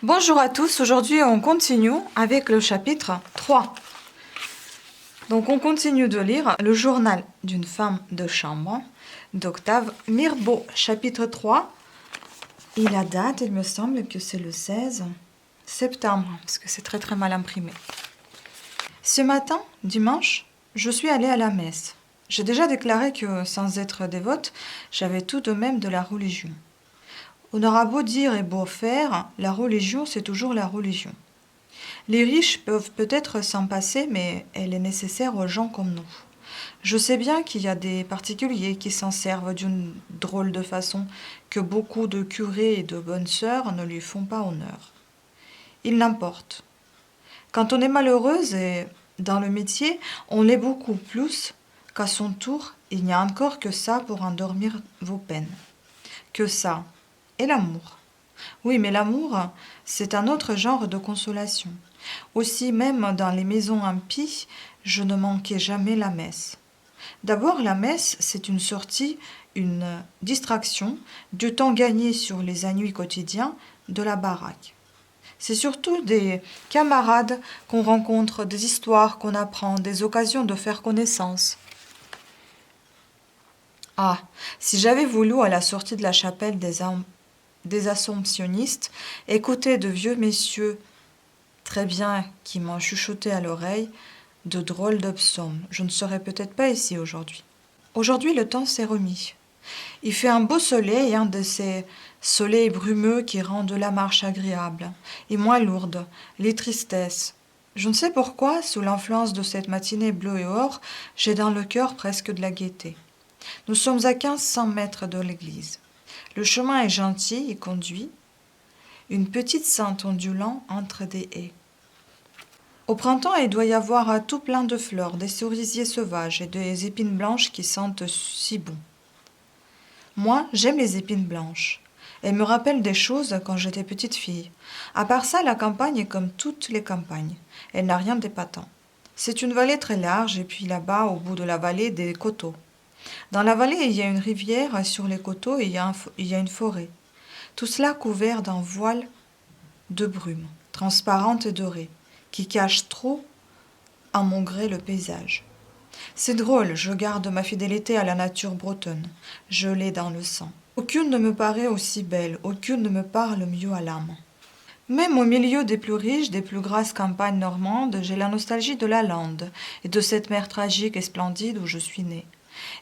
Bonjour à tous, aujourd'hui on continue avec le chapitre 3. Donc on continue de lire le journal d'une femme de chambre d'Octave Mirbeau, chapitre 3. Et la date, il me semble que c'est le 16 septembre, parce que c'est très mal imprimé. Ce matin, dimanche, je suis allée à la messe. J'ai déjà déclaré que, sans être dévote, j'avais tout de même de la religion. On aura beau dire et beau faire, la religion, c'est toujours la religion. Les riches peuvent peut-être s'en passer, mais elle est nécessaire aux gens comme nous. Je sais bien qu'il y a des particuliers qui s'en servent d'une drôle de façon, que beaucoup de curés et de bonnes sœurs ne lui font pas honneur. Il n'importe. Quand on est malheureuse et dans le métier, on l'est beaucoup plus qu'à son tour, il n'y a encore que ça pour endormir vos peines. Que ça. Et l'amour. Oui, mais l'amour, c'est un autre genre de consolation. Aussi, même dans les maisons impies, je ne manquais jamais la messe. D'abord, la messe, c'est une sortie, une distraction du temps gagné sur les ennuis quotidiens de la baraque. C'est surtout des camarades qu'on rencontre, des histoires qu'on apprend, des occasions de faire connaissance. Ah, si j'avais voulu à la sortie de la chapelle des Assomptionnistes, écouter de vieux messieurs très bien qui m'ont chuchoté à l'oreille de drôles de psaumes, je ne serais peut-être pas ici aujourd'hui. Aujourd'hui, le temps s'est remis. Il fait un beau soleil, un de ces soleils brumeux qui rendent la marche agréable et moins lourde, les tristesses. Je ne sais pourquoi, sous l'influence de cette matinée bleue et or, j'ai dans le cœur presque de la gaieté. Nous sommes à 1500 mètres de l'église. Le chemin est gentil et conduit. Une petite sente ondulant entre des haies. Au printemps, il doit y avoir tout plein de fleurs, des cerisiers sauvages et des épines blanches qui sentent si bon. Moi, j'aime les épines blanches. Elles me rappellent des choses quand j'étais petite fille. À part ça, la campagne est comme toutes les campagnes. Elle n'a rien d'épatant. C'est une vallée très large et puis là-bas, au bout de la vallée, des coteaux. Dans la vallée, il y a une rivière, sur les coteaux, il y a une forêt. Tout cela couvert d'un voile de brume, transparente et dorée, qui cache trop, à mon gré, le paysage. C'est drôle, je garde ma fidélité à la nature bretonne. Je l'ai dans le sang. Aucune ne me paraît aussi belle, aucune ne me parle mieux à l'âme. Même au milieu des plus riches, des plus grasses campagnes normandes, j'ai la nostalgie de la lande et de cette mer tragique et splendide où je suis née.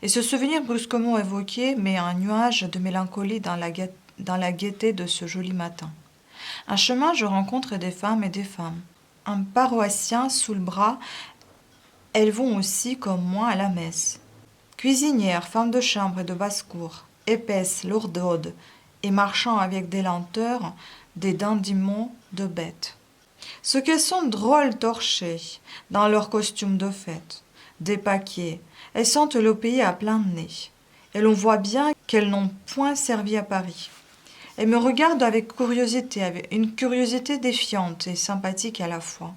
Et ce souvenir brusquement évoqué met un nuage de mélancolie dans la gaieté de ce joli matin. En chemin, je rencontre des femmes et des femmes. Un paroissien sous le bras, elles vont aussi, comme moi, à la messe. Cuisinières, femmes de chambre et de basse-cour, épaisses, lourdaudes, et marchant avec des lenteurs, des dandiments de bêtes. Ce qu'elles sont drôles torchées, dans leurs costumes de fête, des paquets, elles sentent le pays à plein nez, et l'on voit bien qu'elles n'ont point servi à Paris. Elles me regardent avec curiosité, avec une curiosité défiante et sympathique à la fois.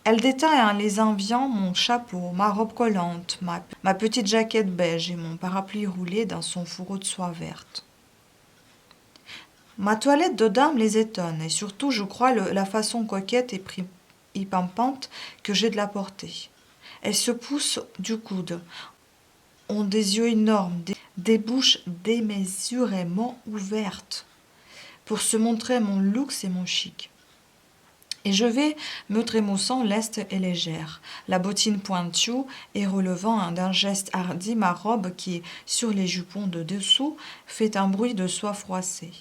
Elles détaillent en les enviant mon chapeau, ma robe collante, ma petite jaquette beige et mon parapluie roulé dans son fourreau de soie verte. Ma toilette de dame les étonne, et surtout, je crois, la façon coquette et pimpante que j'ai de la porter. Elles se poussent du coude, ont des yeux énormes, des bouches démesurément ouvertes, pour se montrer mon luxe et mon chic. Et je vais me trémoussant leste et légère, la bottine pointue et relevant d'un geste hardi ma robe qui, sur les jupons de dessous, fait un bruit de soie froissée.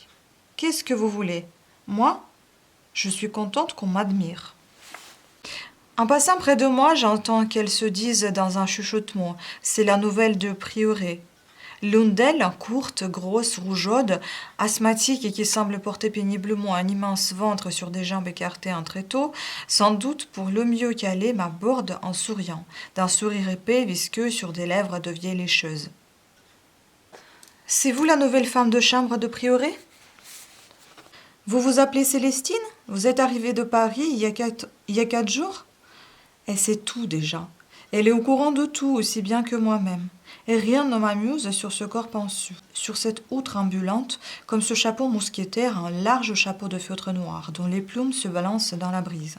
Qu'est-ce que vous voulez? Moi, je suis contente qu'on m'admire. En passant près de moi, j'entends qu'elles se disent dans un chuchotement. C'est la nouvelle de Prieuré. L'une d'elles, courte, grosse, rougeaude, asthmatique et qui semble porter péniblement un immense ventre sur des jambes écartées en tréteau, sans doute pour le mieux caler, m'aborde en souriant, d'un sourire épais, visqueux sur des lèvres de vieille lécheuse. « C'est vous la nouvelle femme de chambre de Prieuré ? Vous vous appelez Célestine? Vous êtes arrivée de Paris il y a 4 jours ? Elle sait tout déjà. Elle est au courant de tout, aussi bien que moi-même. Et rien ne m'amuse sur ce corps pensu, sur cette outre ambulante, comme ce chapeau mousquetaire, un large chapeau de feutre noir, dont les plumes se balancent dans la brise.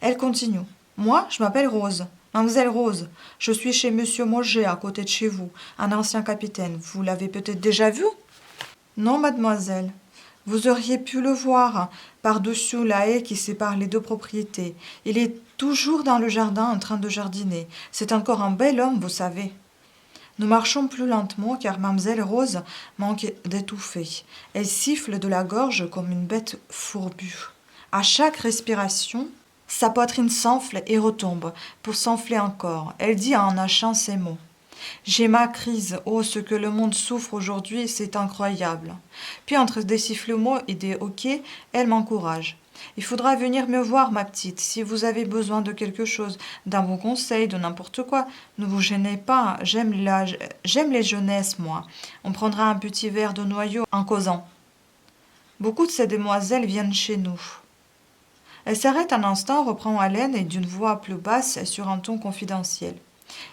Elle continue. Moi, je m'appelle Rose. Mademoiselle Rose, je suis chez Monsieur Moget, à côté de chez vous, un ancien capitaine. Vous l'avez peut-être déjà vu? Non, mademoiselle. Vous auriez pu le voir, par-dessus la haie qui sépare les deux propriétés. Il est toujours dans le jardin en train de jardiner. C'est encore un bel homme, vous savez. Nous marchons plus lentement car mademoiselle Rose manque d'étouffer. Elle siffle de la gorge comme une bête fourbue. À chaque respiration, sa poitrine s'enfle et retombe pour s'enfler encore. Elle dit en hachant ses mots. J'ai ma crise. Oh, ce que le monde souffre aujourd'hui, c'est incroyable. Puis entre des sifflements et des hoquets, elle m'encourage. Il faudra venir me voir, ma petite, si vous avez besoin de quelque chose, d'un bon conseil, de n'importe quoi. Ne vous gênez pas, j'aime les jeunesses, moi. On prendra un petit verre de noyau en causant. Beaucoup de ces demoiselles viennent chez nous. Elle s'arrête un instant, reprend haleine et d'une voix plus basse et sur un ton confidentiel.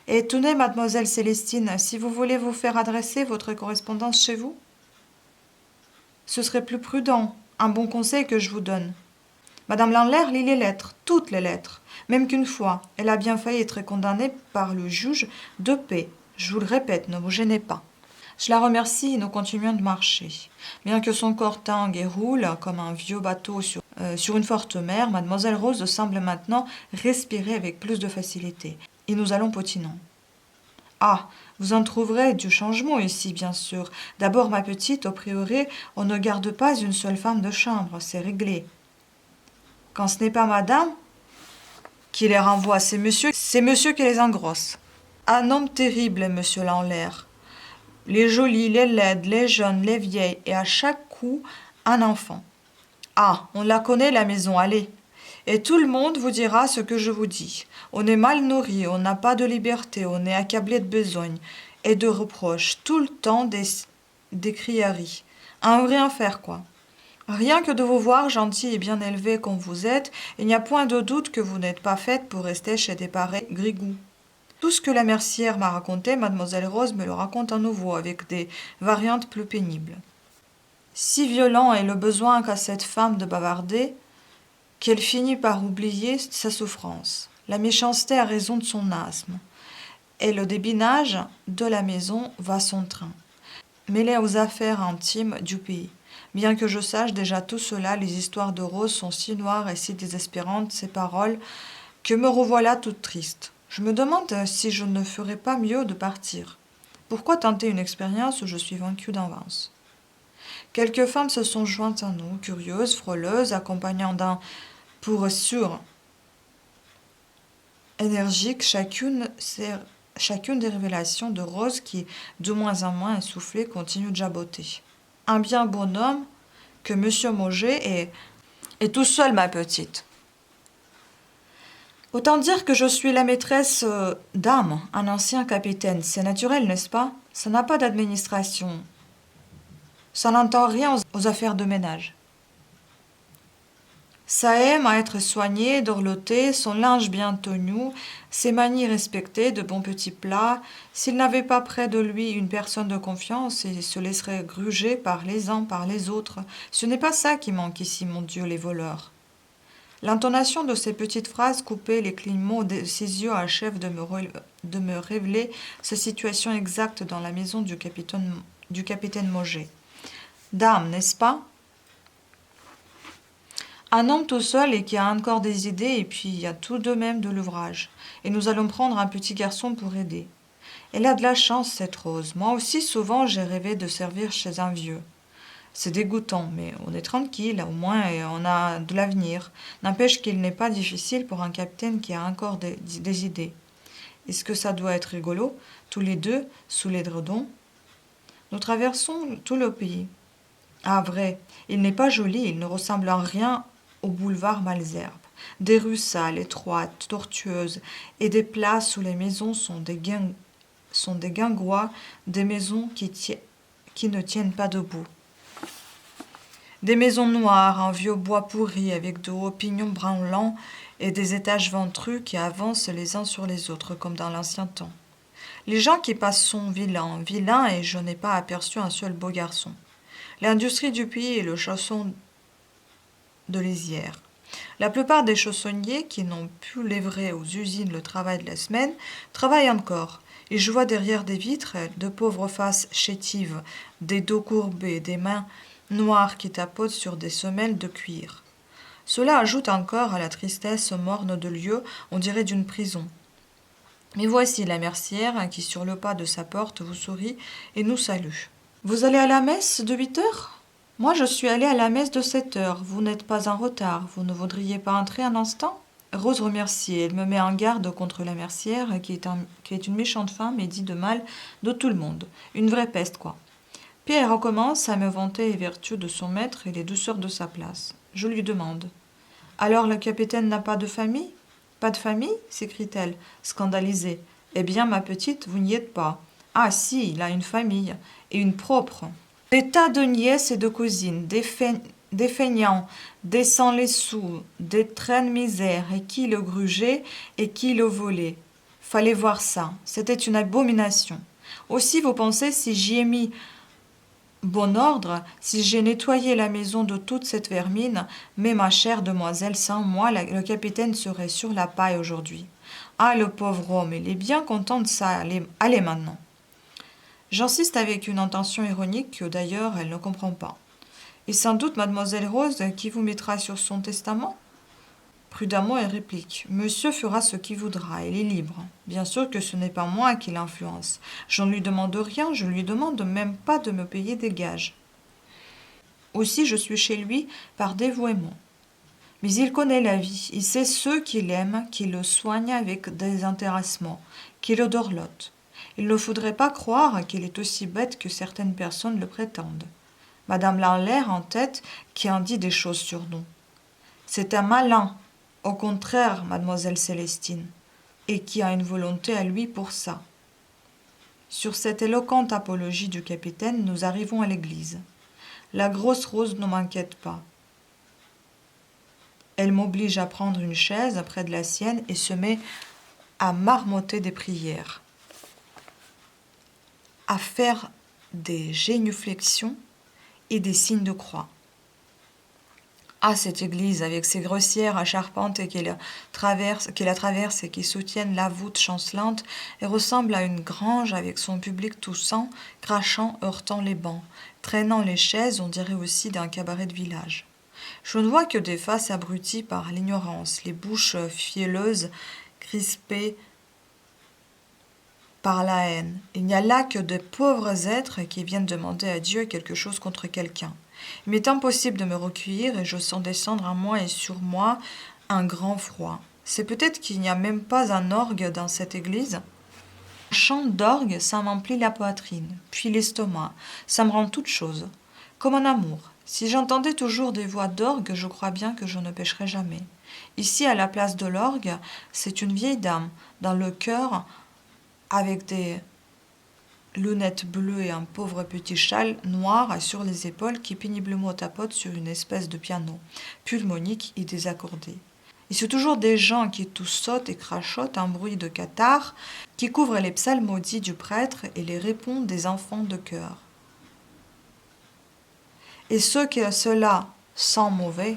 Et tenez, mademoiselle Célestine, si vous voulez vous faire adresser votre correspondance chez vous, ce serait plus prudent, un bon conseil que je vous donne. Madame Lanlaire lit les lettres, toutes les lettres, même qu'une fois, elle a bien failli être condamnée par le juge de paix. Je vous le répète, ne vous gênez pas. Je la remercie et nous continuons de marcher. Bien que son corps tangue et roule comme un vieux bateau sur une forte mer, mademoiselle Rose semble maintenant respirer avec plus de facilité. Et nous allons potinant. Ah, vous en trouverez du changement ici, bien sûr. D'abord, ma petite, au prieuré, on ne garde pas une seule femme de chambre, c'est réglé. Quand ce n'est pas madame qui les renvoie, c'est monsieur qui les engrosse. Un homme terrible, monsieur Lanlaire. Les jolis, les laides, les jeunes, les vieilles, et à chaque coup, un enfant. Ah, on la connaît, la maison, allez. Et tout le monde vous dira ce que je vous dis. On est mal nourri, on n'a pas de liberté, on est accablé de besogne et de reproches, tout le temps des criailleries. Un vrai enfer, quoi. Rien que de vous voir gentil et bien élevé comme vous êtes, il n'y a point de doute que vous n'êtes pas faite pour rester chez des pareils grigous. Tout ce que la mercière m'a raconté, mademoiselle Rose me le raconte à nouveau, avec des variantes plus pénibles. Si violent est le besoin qu'a cette femme de bavarder, qu'elle finit par oublier sa souffrance. La méchanceté a raison de son asthme, et le débinage de la maison va son train, mêlé aux affaires intimes du pays. Bien que je sache déjà tout cela, les histoires de Rose sont si noires et si désespérantes, ces paroles, que me revoilà toute triste. Je me demande si je ne ferais pas mieux de partir. Pourquoi tenter une expérience où je suis vaincue d'avance? Quelques femmes se sont jointes à nous, curieuses, frôleuses, accompagnant d'un pour sûr énergique chacune des révélations de Rose qui, de moins en moins essoufflée, continue de jaboter. Un bien bon homme que Monsieur Moget est tout seul, ma petite. Autant dire que je suis la maîtresse d'âme, un ancien capitaine. C'est naturel, n'est-ce pas? Ça n'a pas d'administration. Ça n'entend rien aux affaires de ménage. Ça aime à être soigné, dorloté, son linge bien tenu, ses manies respectées, de bons petits plats. S'il n'avait pas près de lui une personne de confiance, il se laisserait gruger par les uns, par les autres. Ce n'est pas ça qui manque ici, mon Dieu, les voleurs. L'intonation de ces petites phrases coupées, les clignements de ses yeux achèvent de me révéler sa situation exacte dans la maison du capitaine Moget. Dame, n'est-ce pas? Un homme tout seul et qui a encore des idées, et puis il y a tout de même de l'ouvrage. Et nous allons prendre un petit garçon pour aider. Elle a de la chance, cette Rose. Moi aussi, souvent, j'ai rêvé de servir chez un vieux. C'est dégoûtant, mais on est tranquille, au moins, et on a de l'avenir. N'empêche qu'il n'est pas difficile pour un capitaine qui a encore des idées. Est-ce que ça doit être rigolo, tous les deux, sous l'édredon? Nous traversons tout le pays. Ah, vrai, il n'est pas joli, il ne ressemble en rien au boulevard Malesherbes. Des rues sales, étroites, tortueuses, et des places où les maisons sont des guingois, des maisons qui ne tiennent pas debout. Des maisons noires, en vieux bois pourri, avec de hauts pignons branlants et des étages ventrus qui avancent les uns sur les autres, comme dans l'ancien temps. Les gens qui passent sont vilains, vilains, et je n'ai pas aperçu un seul beau garçon. L'industrie du pays est le chausson de lisière. La plupart des chaussonniers qui n'ont pu livrer aux usines le travail de la semaine travaillent encore. Et je vois derrière des vitres de pauvres faces chétives, des dos courbés, des mains noires qui tapotent sur des semelles de cuir. Cela ajoute encore à la tristesse morne de lieu, on dirait d'une prison. Mais voici la mercière qui, sur le pas de sa porte, vous sourit et nous salue. Vous allez à la messe de 8 heures? Moi, je suis allée à la messe de 7 heures. Vous n'êtes pas en retard. Vous ne voudriez pas entrer un instant? Rose remercie. Elle me met en garde contre la mercière, qui est une méchante femme et dit de mal de tout le monde. Une vraie peste, quoi. Puis elle recommence à me vanter les vertus de son maître et les douceurs de sa place. Je lui demande. Alors le capitaine n'a pas de famille? Pas de famille? S'écrie-t-elle, scandalisée. Eh bien, ma petite, vous n'y êtes pas. Ah si, il a une famille, et une propre. Des tas de nièces et de cousines, des feignants, des sans les sous, des traînes misères, et qui le grugeait et qui le volait. Fallait voir ça, c'était une abomination. Aussi, vous pensez, si j'y ai mis bon ordre, si j'ai nettoyé la maison de toute cette vermine, mais ma chère demoiselle, sans moi, le capitaine serait sur la paille aujourd'hui. Ah, le pauvre homme, il est bien content de ça. Allez maintenant. J'insiste avec une intention ironique que d'ailleurs elle ne comprend pas. Et sans doute mademoiselle Rose qui vous mettra sur son testament? Prudemment elle réplique. Monsieur fera ce qu'il voudra, il est libre. Bien sûr que ce n'est pas moi qui l'influence. Je ne lui demande rien, je ne lui demande même pas de me payer des gages. Aussi je suis chez lui par dévouement. Mais il connaît la vie, il sait ceux qu'il aime, qui le soignent avec désintéressement, qui le dorlotent. Il ne faudrait pas croire qu'il est aussi bête que certaines personnes le prétendent. Madame Lanlaire en tête qui en dit des choses sur nous. C'est un malin, au contraire, mademoiselle Célestine, et qui a une volonté à lui pour ça. Sur cette éloquente apologie du capitaine, nous arrivons à l'église. La grosse Rose ne m'inquiète pas. Elle m'oblige à prendre une chaise près de la sienne et se met à marmotter des prières, à faire des génuflexions et des signes de croix. Ah, cette église, avec ses grossières charpentes qui la traversent et qui soutiennent la voûte chancelante, elle ressemble à une grange avec son public toussant, crachant, heurtant les bancs, traînant les chaises, on dirait aussi d'un cabaret de village. Je ne vois que des faces abruties par l'ignorance, les bouches fielleuses, crispées par la haine. Il n'y a là que de pauvres êtres qui viennent demander à Dieu quelque chose contre quelqu'un. Il m'est impossible de me recueillir et je sens descendre à moi et sur moi un grand froid. C'est peut-être qu'il n'y a même pas un orgue dans cette église. Un chant d'orgue, ça m'emplit la poitrine, puis l'estomac, ça me rend toute chose, comme un amour. Si j'entendais toujours des voix d'orgue, je crois bien que je ne pécherais jamais. Ici, à la place de l'orgue, c'est une vieille dame, dans le chœur, avec des lunettes bleues et un pauvre petit châle noir sur les épaules qui péniblement tapote sur une espèce de piano, pulmonique et désaccordé. Et c'est toujours des gens qui tous sautent et crachotent un bruit de cathare qui couvre les psalmodies du prêtre et les répondent des enfants de chœur. Et ceux-là sentent mauvais,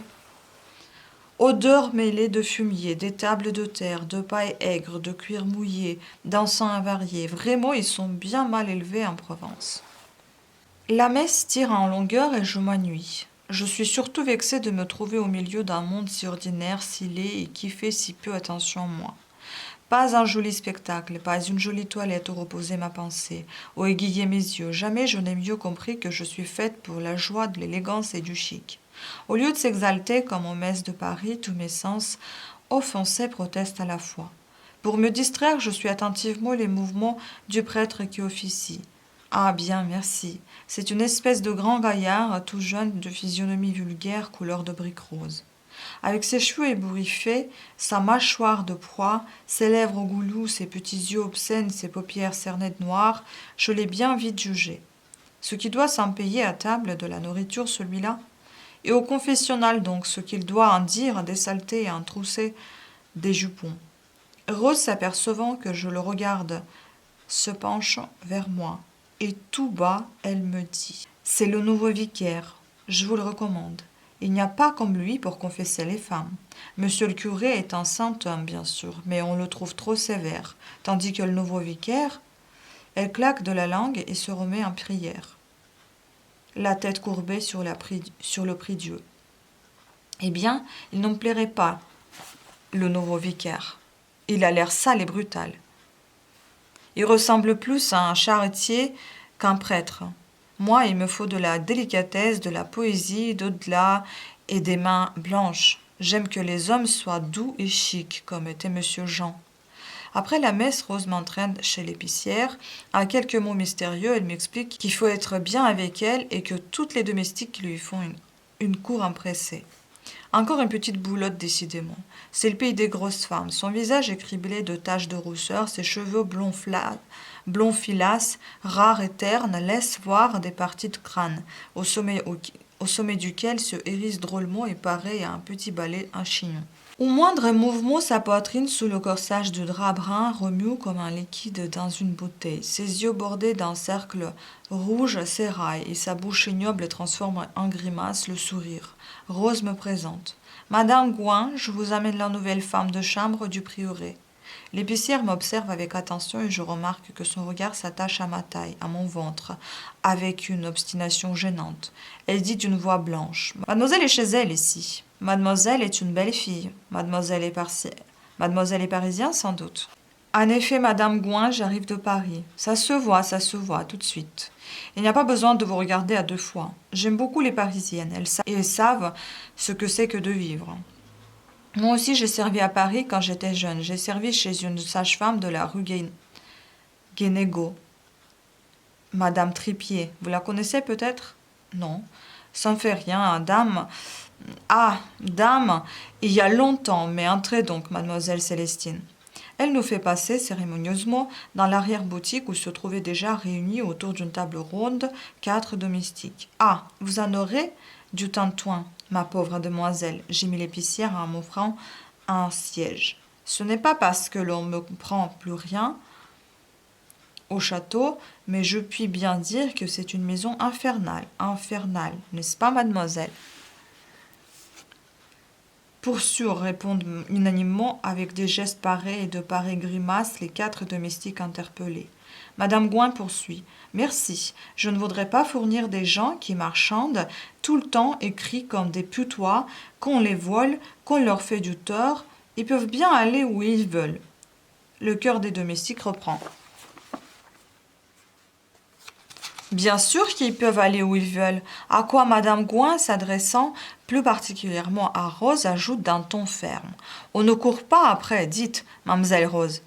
odeurs mêlées de fumier, d'étables de terre, de paille aigre, de cuir mouillé, d'encens avarié. Vraiment, ils sont bien mal élevés en Provence. La messe tire en longueur et je m'ennuie. Je suis surtout vexée de me trouver au milieu d'un monde si ordinaire, si laid et qui fait si peu attention à moi. Pas un joli spectacle, pas une jolie toilette où reposer ma pensée, où aiguiller mes yeux. Jamais je n'ai mieux compris que je suis faite pour la joie de l'élégance et du chic. Au lieu de s'exalter comme aux messes de Paris, tous mes sens, offensés, protestent à la fois. Pour me distraire, je suis attentivement les mouvements du prêtre qui officie. Ah bien, merci. C'est une espèce de grand gaillard, tout jeune, de physionomie vulgaire, couleur de brique rose. Avec ses cheveux ébouriffés, sa mâchoire de proie, ses lèvres au goulou, ses petits yeux obscènes, ses paupières cernées de noir, je l'ai bien vite jugé. Ce qui doit s'en payer à table de la nourriture, celui-là. Et au confessionnal donc, ce qu'il doit en dire des saletés et en trousser des jupons. Rose, s'apercevant que je le regarde se penche vers moi et tout bas, elle me dit: c'est le nouveau vicaire, je vous le recommande. Il n'y a pas comme lui pour confesser les femmes. Monsieur le curé est un saint homme, bien sûr, mais on le trouve trop sévère, tandis que le nouveau vicaire, elle claque de la langue et se remet en prière, la tête courbée sur le prie-dieu. Eh bien, il ne me plairait pas, le nouveau vicaire. Il a l'air sale et brutal. Il ressemble plus à un charretier qu'un prêtre. Moi, il me faut de la délicatesse, de la poésie, d'au-delà et des mains blanches. J'aime que les hommes soient doux et chics, comme était monsieur Jean. Après la messe, Rose m'entraîne chez l'épicière. En quelques mots mystérieux, elle m'explique qu'il faut être bien avec elle et que toutes les domestiques lui font une cour empressée. Encore une petite boulotte, décidément. C'est le pays des grosses femmes. Son visage est criblé de taches de rousseur, ses cheveux blonds filasses, rares et ternes, laissent voir des parties de crâne, au sommet duquel se hérisse drôlement et pareil à un petit balai, un chignon. Au moindre mouvement, sa poitrine sous le corsage de drap brun remue comme un liquide dans une bouteille. Ses yeux bordés d'un cercle rouge s'éraillent et sa bouche ignoble transforme en grimace le sourire. Rose me présente. Madame Gouin, je vous amène la nouvelle femme de chambre du prieuré. L'épicière m'observe avec attention et je remarque que son regard s'attache à ma taille, à mon ventre, avec une obstination gênante. Elle dit d'une voix blanche: Mademoiselle est chez elle ici. Mademoiselle est une belle fille. Mademoiselle est parisienne sans doute. En effet, Madame Gouin, j'arrive de Paris. Ça se voit tout de suite. Il n'y a pas besoin de vous regarder à deux fois. J'aime beaucoup les Parisiennes. Elles savent ce que c'est que de vivre. Moi aussi, j'ai servi à Paris quand j'étais jeune. J'ai servi chez une sage-femme de la rue Guénégaud. Madame Tripier. Vous la connaissez peut-être? Non. Ça ne fait rien, dame. Ah, dame, il y a longtemps, mais entrez donc, mademoiselle Célestine. Elle nous fait passer cérémonieusement dans l'arrière-boutique où se trouvaient déjà réunis autour d'une table ronde 4 domestiques. Ah, vous en aurez du tintouin, ma pauvre demoiselle, gémit l'épicière en m'offrant un siège. Ce n'est pas parce que l'on ne me prend plus rien au château, mais je puis bien dire que c'est une maison infernale, n'est-ce pas, mademoiselle? Pour sûr, répondent unanimement avec des gestes pareils et de pareilles grimaces les 4 domestiques interpellés. Madame Gouin poursuit. Merci, je ne voudrais pas fournir des gens qui marchandent tout le temps et crient comme des putois, qu'on les vole, qu'on leur fait du tort. Ils peuvent bien aller où ils veulent. Le cœur des domestiques reprend. Bien sûr qu'ils peuvent aller où ils veulent, à quoi Madame Gouin, s'adressant plus particulièrement à Rose, ajoute d'un ton ferme. On ne court pas après, dites, mademoiselle Rose.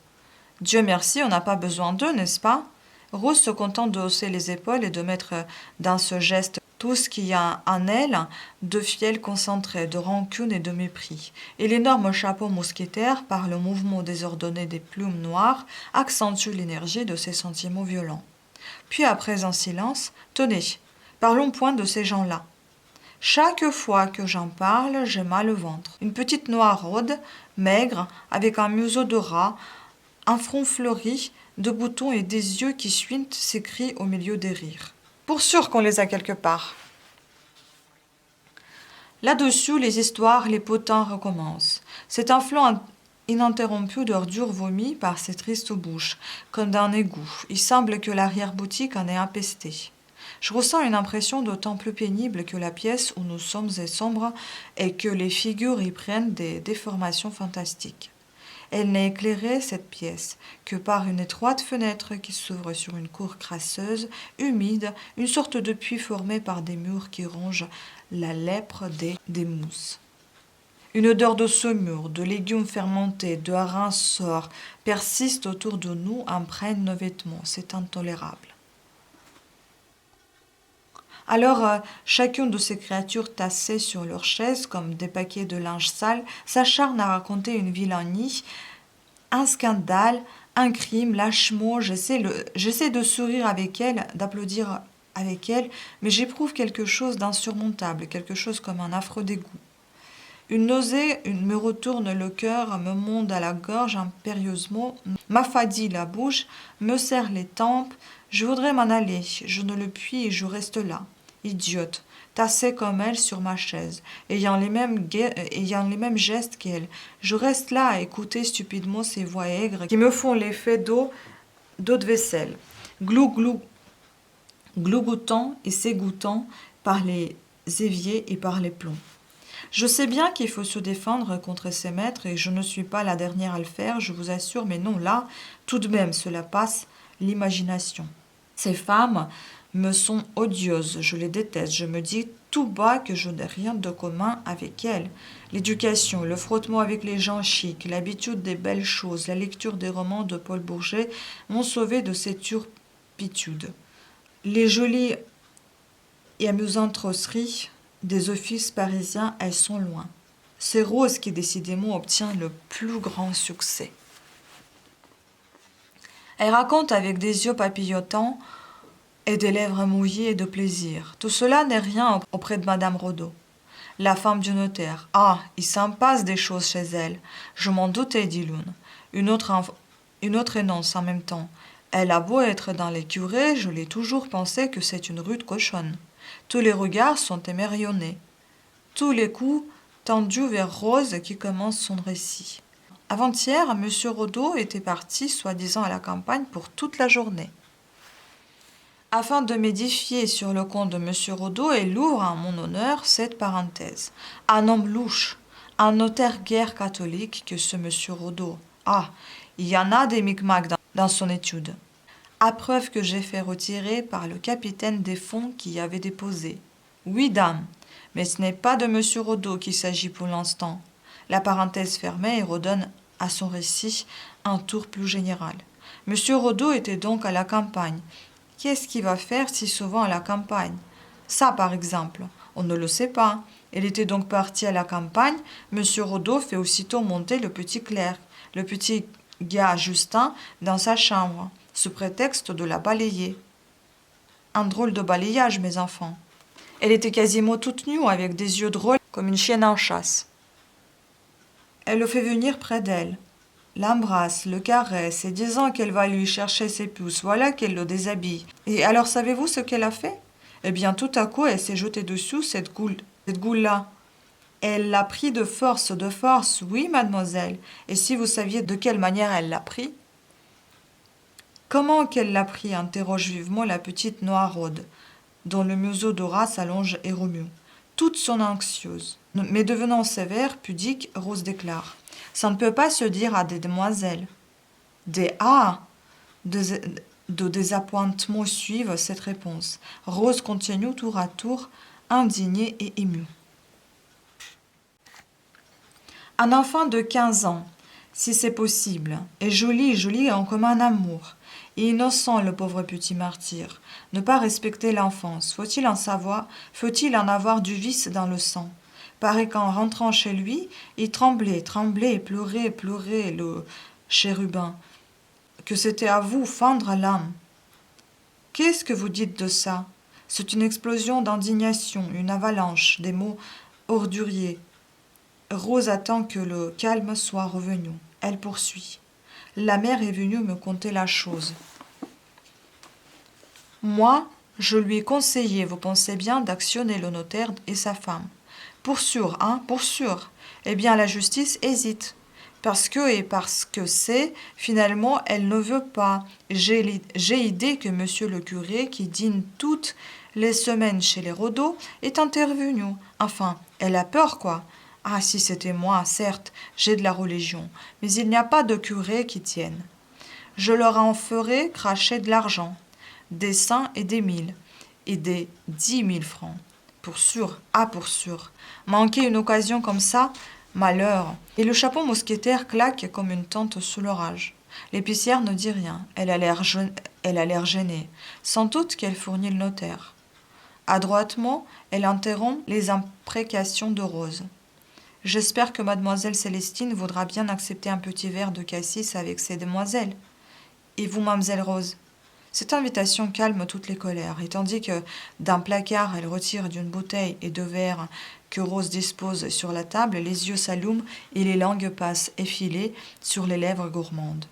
Dieu merci, on n'a pas besoin d'eux, n'est-ce pas? Rose se contente de hausser les épaules et de mettre dans ce geste tout ce qu'il y a en elle de fiel concentré, de rancune et de mépris. Et l'énorme chapeau mousquetaire, par le mouvement désordonné des plumes noires, accentue l'énergie de ses sentiments violents. Puis après un silence, tenez, parlons point de ces gens-là. Chaque fois que j'en parle, j'ai mal au ventre. Une petite noiraude, maigre, avec un museau de rat, un front fleuri, de boutons et des yeux qui suintent, s'écrie au milieu des rires. Pour sûr qu'on les a quelque part. Là-dessus, les histoires, les potins recommencent. C'est un flot ininterrompu d'ordures vomies par ces tristes bouches, comme d'un égout. Il semble que l'arrière-boutique en est empestée. Je ressens une impression d'autant plus pénible que la pièce où nous sommes est sombre et que les figures y prennent des déformations fantastiques. Elle n'est éclairée, cette pièce, que par une étroite fenêtre qui s'ouvre sur une cour crasseuse, humide, une sorte de puits formé par des murs qui rongent la lèpre des mousses. Une odeur de saumure, de légumes fermentés, de hareng sort, persiste autour de nous, imprègne nos vêtements. C'est intolérable. Alors, chacune de ces créatures tassées sur leurs chaises comme des paquets de linge sale s'acharne à raconter une vilainie, un scandale, un crime, lâchement. J'essaie de sourire avec elle, d'applaudir avec elle, mais j'éprouve quelque chose d'insurmontable, quelque chose comme un affreux dégoût. Une nausée me retourne le cœur, me monte à la gorge impérieusement, m'affadit la bouche, me serre les tempes. Je voudrais m'en aller, je ne le puis et je reste là, idiote, tassée comme elle sur ma chaise, ayant les mêmes gestes qu'elle. Je reste là à écouter stupidement ces voix aigres qui me font l'effet d'eau de vaisselle, glougoutants et s'égouttant par les éviers et par les plombs. Je sais bien qu'il faut se défendre contre ses maîtres et je ne suis pas la dernière à le faire, je vous assure, mais non, là, tout de même, cela passe l'imagination. Ces femmes me sont odieuses, je les déteste, je me dis tout bas que je n'ai rien de commun avec elles. L'éducation, le frottement avec les gens chics, l'habitude des belles choses, la lecture des romans de Paul Bourget m'ont sauvé de ces turpitudes. Les jolies et amusantes rosseries des offices parisiens, elles sont loin. C'est Rose qui décidément obtient le plus grand succès. Elle raconte avec des yeux papillotants et des lèvres mouillées de plaisir. Tout cela n'est rien auprès de Madame Rodot, la femme du notaire. Ah, il s'en passe des choses chez elle. Je m'en doutais, dit l'une. Une autre énonce en même temps. Elle a beau être dans les curés, je l'ai toujours pensé que c'est une rude cochonne. Tous les regards sont émerveillés. Tous les coups tendus vers Rose qui commence son récit. Avant-hier, M. Rodot était parti, soi-disant à la campagne, pour toute la journée. Afin de m'édifier sur le compte de M. Rodot, elle ouvre en mon honneur cette parenthèse. Un homme louche, un notaire guère catholique que ce M. Rodot. Ah, il y en a des micmacs dans son étude. À preuve que j'ai fait retirer par le capitaine des fonds qui y avait déposé. Oui, dame, mais ce n'est pas de M. Rodot qu'il s'agit pour l'instant. La parenthèse fermée et redonne à son récit un tour plus général. M. Rodot était donc à la campagne. Qu'est-ce qu'il va faire si souvent à la campagne? Ça, par exemple, on ne le sait pas. Il était donc parti à la campagne. M. Rodot fait aussitôt monter le petit clerc, le petit gars Justin, dans sa chambre, sous prétexte de la balayer. Un drôle de balayage, mes enfants. Elle était quasiment toute nue, avec des yeux drôles, comme une chienne en chasse. Elle le fait venir près d'elle, l'embrasse, le caresse, et disant qu'elle va lui chercher ses pouces, voilà qu'elle le déshabille. Et alors savez-vous ce qu'elle a fait? Eh bien, tout à coup, elle s'est jetée dessous, cette goule-là. Elle l'a pris de force, oui, mademoiselle. Et si vous saviez de quelle manière elle l'a pris? Comment qu'elle l'a pris? Interroge vivement la petite noiraude, dont le museau d'Horace s'allonge et remue. Toute son anxieuse. Mais devenant sévère, pudique, Rose déclare. Ça ne peut pas se dire à des demoiselles. Des ah de désappointement suivent cette réponse. Rose continue tour à tour, indignée et émue. Un enfant de 15 ans, si c'est possible, est joli en comme un amour, et innocent le pauvre petit martyr. Ne pas respecter l'enfance, faut-il en avoir du vice dans le sang? Paraît qu'en rentrant chez lui, il tremblait et pleurait le chérubin, que c'était à vous fendre l'âme. Qu'est-ce que vous dites de ça? C'est une explosion d'indignation, une avalanche, des mots orduriers. Rose attend que le calme soit revenu. Elle poursuit. La mère est venue me conter la chose. Moi, je lui ai conseillé, vous pensez bien, d'actionner le notaire et sa femme. Pour sûr, pour sûr. Eh bien, la justice hésite. Parce que c'est, finalement, elle ne veut pas. J'ai idée que monsieur le curé, qui dîne toutes les semaines chez les Rodot, est intervenu. Enfin, elle a peur, quoi. Ah, si c'était moi, certes, j'ai de la religion, mais il n'y a pas de curé qui tienne. Je leur en ferai cracher de l'argent, des 100 et des 1000, et des 10 000 francs. Pour sûr, pour sûr. Manquer une occasion comme ça, malheur. Et le chapeau mousquetaire claque comme une tente sous l'orage. L'épicière ne dit rien, elle a l'air gênée, sans doute qu'elle fournit le notaire. Adroitement, elle interrompt les imprécations de Rose. J'espère que mademoiselle Célestine voudra bien accepter un petit verre de cassis avec ces demoiselles. Et vous, mademoiselle Rose? Cette invitation calme toutes les colères, et tandis que d'un placard elle retire d'une bouteille et 2 verres que Rose dispose sur la table, les yeux s'allument et les langues passent effilées sur les lèvres gourmandes.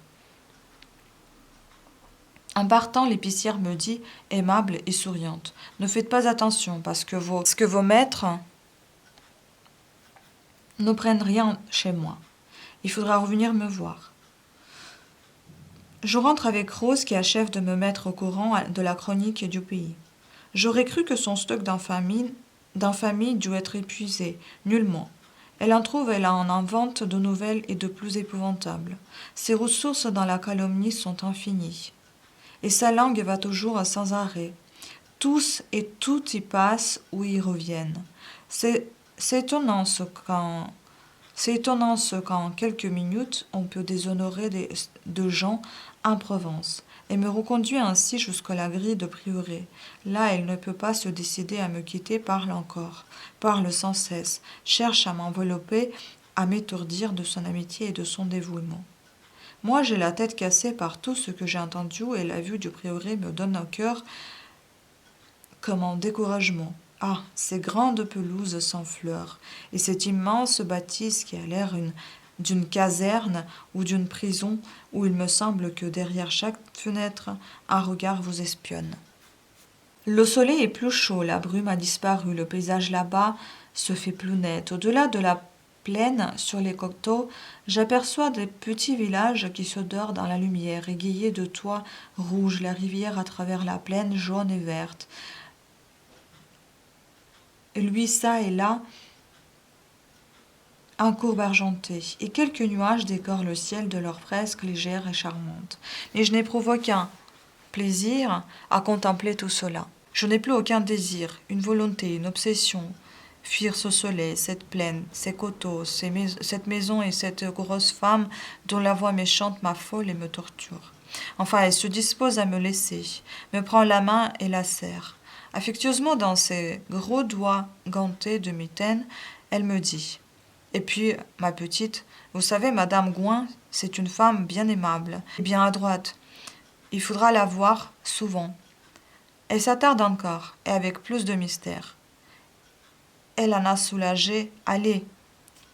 En partant, l'épicière me dit, aimable et souriante, « Ne faites pas attention parce que vos maîtres ne prennent rien chez moi. Il faudra revenir me voir. » Je rentre avec Rose qui achève de me mettre au courant de la chronique du pays. J'aurais cru que son stock d'infamie dut être épuisé, nullement. Elle en invente de nouvelles et de plus épouvantables. Ses ressources dans la calomnie sont infinies. Et sa langue va toujours sans arrêt. Tous et toutes y passent ou y reviennent. C'est étonnant ce qu'en quelques minutes on peut déshonorer de gens en Provence et me reconduit ainsi jusqu'à la grille de prieuré. Là, elle ne peut pas se décider à me quitter, parle encore, parle sans cesse, cherche à m'envelopper, à m'étourdir de son amitié et de son dévouement. Moi, j'ai la tête cassée par tout ce que j'ai entendu et la vue du prieuré me donne au cœur comme un découragement. Ah, ces grandes pelouses sans fleurs et cette immense bâtisse qui a l'air d'une caserne ou d'une prison où il me semble que derrière chaque fenêtre, un regard vous espionne. Le soleil est plus chaud, la brume a disparu, le paysage là-bas se fait plus net. Au-delà de la plaine, sur les coteaux, j'aperçois des petits villages qui se dorent dans la lumière, égayés de toits rouges, la rivière à travers la plaine jaune et verte. Et lui, ça et là, un courbe argentée, et quelques nuages décorent le ciel de leurs fresques légères et charmantes. Mais je n'éprouve aucun plaisir à contempler tout cela. Je n'ai plus aucun désir, une volonté, une obsession. Fuir ce soleil, cette plaine, ces coteaux, cette maison et cette grosse femme dont la voix méchante m'affole et me torture. Enfin, elle se dispose à me laisser, me prend la main et la serre. Affectueusement dans ses gros doigts gantés de mitaine, elle me dit « Et puis, ma petite, vous savez, Madame Gouin, c'est une femme bien aimable et bien adroite. Il faudra la voir souvent. » Elle s'attarde encore, et avec plus de mystère. Elle en a soulagé, allez,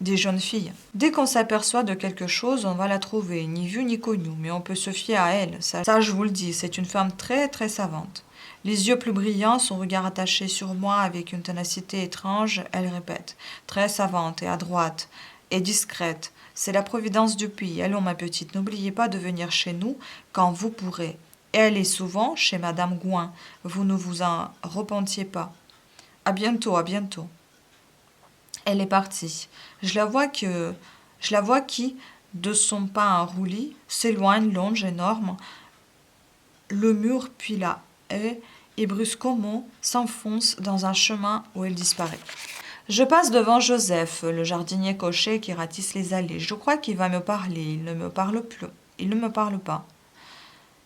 des jeunes filles. Dès qu'on s'aperçoit de quelque chose, on va la trouver, ni vue ni connue, mais on peut se fier à elle. Ça, je vous le dis, c'est une femme très, très savante. Les yeux plus brillants, son regard attaché sur moi avec une ténacité étrange, elle répète, très savante et adroite et discrète. C'est la providence du pays. Allons, ma petite, n'oubliez pas de venir chez nous quand vous pourrez. Et allez souvent chez Madame Gouin. Vous ne vous en repentiez pas. À bientôt, à bientôt. Elle est partie. Je la vois qui, de son pas en roulis, s'éloigne, longe, énorme, le mur puis la haie, et brusquement s'enfonce dans un chemin où elle disparaît. Je passe devant Joseph, le jardinier cocher qui ratisse les allées. Je crois qu'il va me parler. Il ne me parle plus. Il ne me parle pas.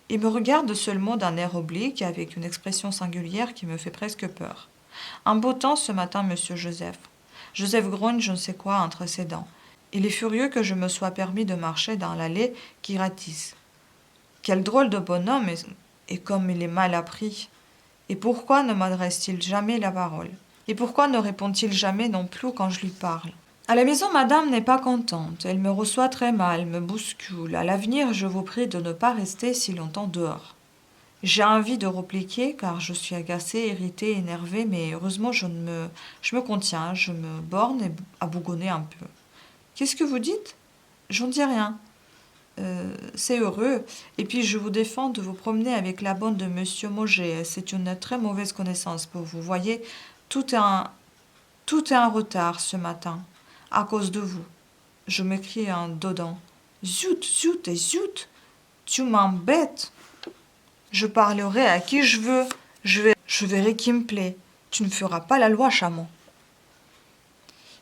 Il me regarde seulement d'un air oblique, avec une expression singulière qui me fait presque peur. Un beau temps ce matin, monsieur Joseph. Joseph grogne je ne sais quoi entre ses dents. Il est furieux que je me sois permis de marcher dans l'allée qui ratisse. Quel drôle de bonhomme, et comme il est mal appris. Et pourquoi ne m'adresse-t-il jamais la parole? Et pourquoi ne répond-il jamais non plus quand je lui parle? À la maison, madame n'est pas contente. Elle me reçoit très mal, me bouscule. À l'avenir, je vous prie de ne pas rester si longtemps dehors. J'ai envie de répliquer car je suis agacée, irritée, énervée, mais heureusement je me contiens, je me borne à bougonner un peu. Qu'est-ce que vous dites? J'en dis rien. C'est heureux. Et puis je vous défends de vous promener avec la bande de monsieur Mauger. C'est une très mauvaise connaissance pour vous. Voyez, tout est en retard ce matin, à cause de vous. Je m'écrie en dedans. Zut, zut et zut, tu m'embêtes. Je parlerai à qui je veux. Je verrai qui me plaît. Tu ne feras pas la loi, chameau.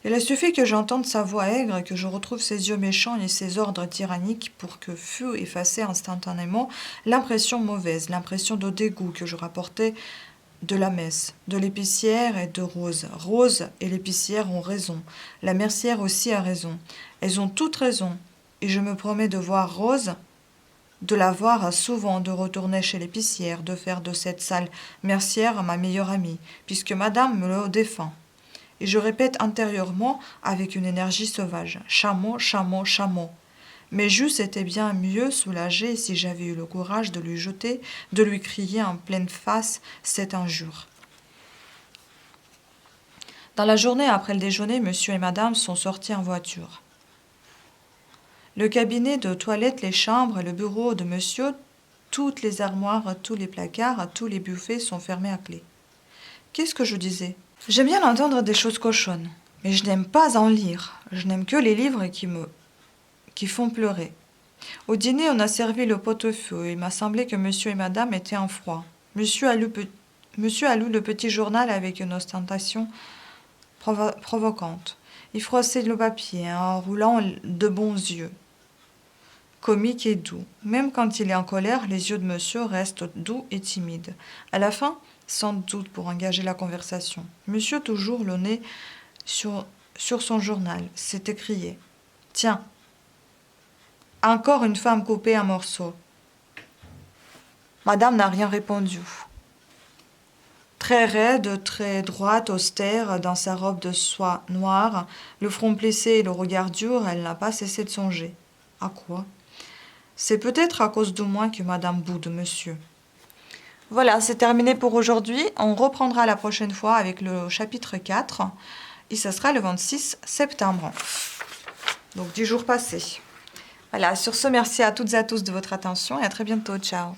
Il a suffi que j'entende sa voix aigre et que je retrouve ses yeux méchants et ses ordres tyranniques pour que fût effacée instantanément l'impression mauvaise, l'impression de dégoût que je rapportais de la messe, de l'épicière et de Rose. Rose et l'épicière ont raison. La mercière aussi a raison. Elles ont toutes raison. Et je me promets de voir Rose, de la voir souvent, de retourner chez l'épicière, de faire de cette sale mercière ma meilleure amie, puisque madame me le défend. Et je répète intérieurement avec une énergie sauvage. Chameau, chameau, chameau. Mais j'eusse été bien mieux soulagée si j'avais eu le courage de lui jeter, de lui crier en pleine face cette injure. Dans la journée après le déjeuner, monsieur et madame sont sortis en voiture. Le cabinet de toilette, les chambres et le bureau de monsieur, toutes les armoires, tous les placards, tous les buffets sont fermés à clé. Qu'est-ce que je disais? J'aime bien entendre des choses cochonnes, mais je n'aime pas en lire. Je n'aime que les livres qui font pleurer. Au dîner, on a servi le pot-au-feu. Il m'a semblé que monsieur et madame étaient en froid. Monsieur a lu le petit journal avec une ostentation provocante. Il froissait le papier en roulant de bons yeux. Comique et doux. Même quand il est en colère, les yeux de monsieur restent doux et timides. À la fin, sans doute pour engager la conversation, monsieur, toujours le nez sur son journal, s'est écrié « Tiens, encore une femme coupée en morceaux. » Madame n'a rien répondu. Très raide, très droite, austère, dans sa robe de soie noire, le front plissé et le regard dur, elle n'a pas cessé de songer. À quoi? C'est peut-être à cause de moi que madame boude monsieur. Voilà, c'est terminé pour aujourd'hui. On reprendra la prochaine fois avec le chapitre 4 et ça sera le 26 septembre. Donc 10 jours passés. Voilà, sur ce, merci à toutes et à tous de votre attention et à très bientôt. Ciao.